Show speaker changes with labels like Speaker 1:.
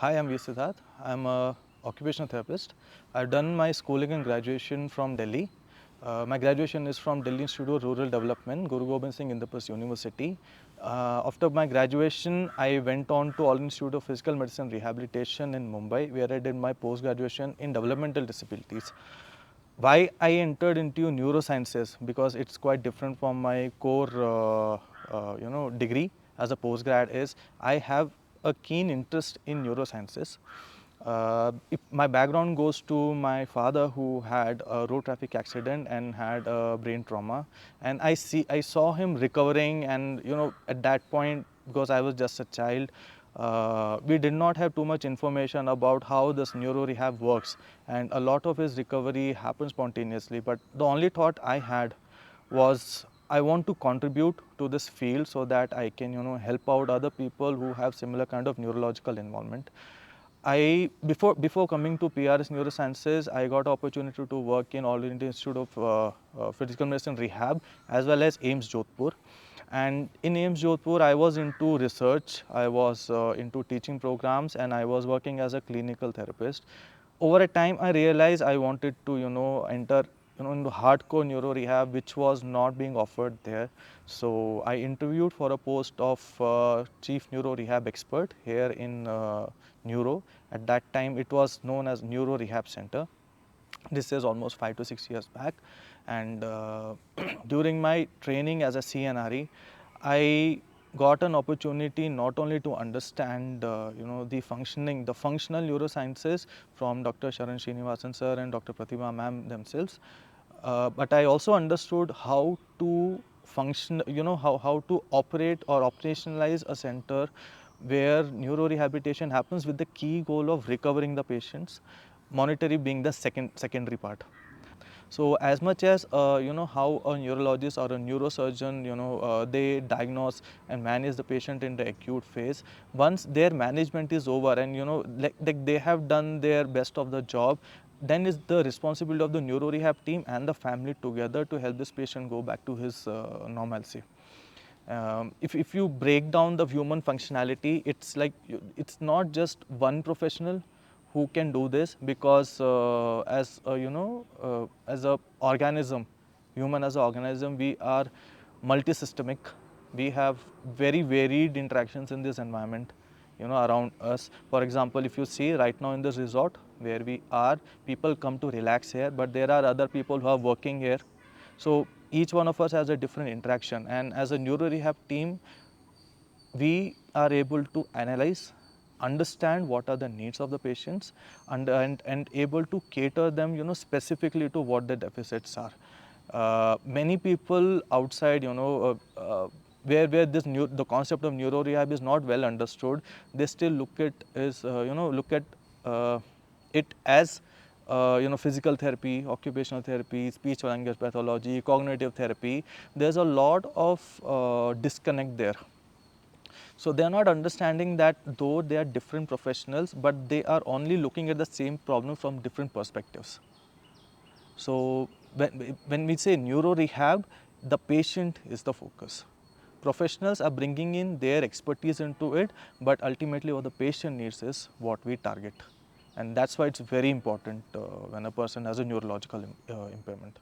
Speaker 1: Hi, I'm Siddharth. I'm a occupational therapist. I've done my schooling and graduation from Delhi. My graduation is from Delhi Institute of Rural Development, Guru Gobind Singh Indraprasth University. After my graduation, I went on to All Institute of Physical Medicine Rehabilitation in Mumbai, where I did my post-graduation in developmental disabilities. Why I entered into neurosciences? Because it's quite different from my core, degree as a postgrad. Is I have a keen interest in neurosciences. If my background goes to my father, who had a road traffic accident and had a brain trauma, and I saw him recovering, and at that point, because I was just a child, we did not have too much information about how this neuro rehab works, and a lot of his recovery happened spontaneously. But the only thought I had was, I want to contribute to this field so that I can help out other people who have similar kind of neurological involvement. Before coming to PRS Neurosciences, I got opportunity to work in All India Institute of Physical Medicine Rehab as well as AIMS Jodhpur. And in AIMS Jodhpur, I was into research, I was into teaching programs, and I was working as a clinical therapist. Over a time, I realized I wanted to enter into hardcore neuro rehab, which was not being offered there. So I interviewed for a post of chief neuro rehab expert here in neuro. At that time, it was known as Neuro Rehab Center. This is almost 5 to 6 years back, and during my training as a CNRE, I got an opportunity not only to understand the functional neurosciences from Dr. Sharan Srinivasan sir and Dr. Pratibha ma'am themselves, but I also understood how to function, how to operate or operationalize a center where neuro rehabilitation happens with the key goal of recovering the patients, monetary being the secondary part. So as much as how a neurologist or a neurosurgeon they diagnose and manage the patient in the acute phase, once their management is over and like they have done their best of the job, then is the responsibility of the neuro rehab team and the family together to help this patient go back to his normalcy. If you break down the human functionality, it's like it's not just one professional who can do this, because as a organism, human as an organism, we are multisystemic. We have very varied interactions in this environment around us. For example, if you see right now in this resort where we are, people come to relax here, but there are other people who are working here. So each one of us has a different interaction, and as a neuro rehab team, we are able to analyze, understand what are the needs of the patients, and able to cater them specifically to what the deficits are. Many people outside where the concept of neuro rehab is not well understood, they still look at it as physical therapy, occupational therapy, speech language pathology, cognitive therapy. There's a lot of disconnect there. So they are not understanding that though they are different professionals, but they are only looking at the same problem from different perspectives. So when we say neuro rehab, the patient is the focus. Professionals are bringing in their expertise into it, but ultimately what the patient needs is what we target. And that's why it's very important when a person has a neurological impairment.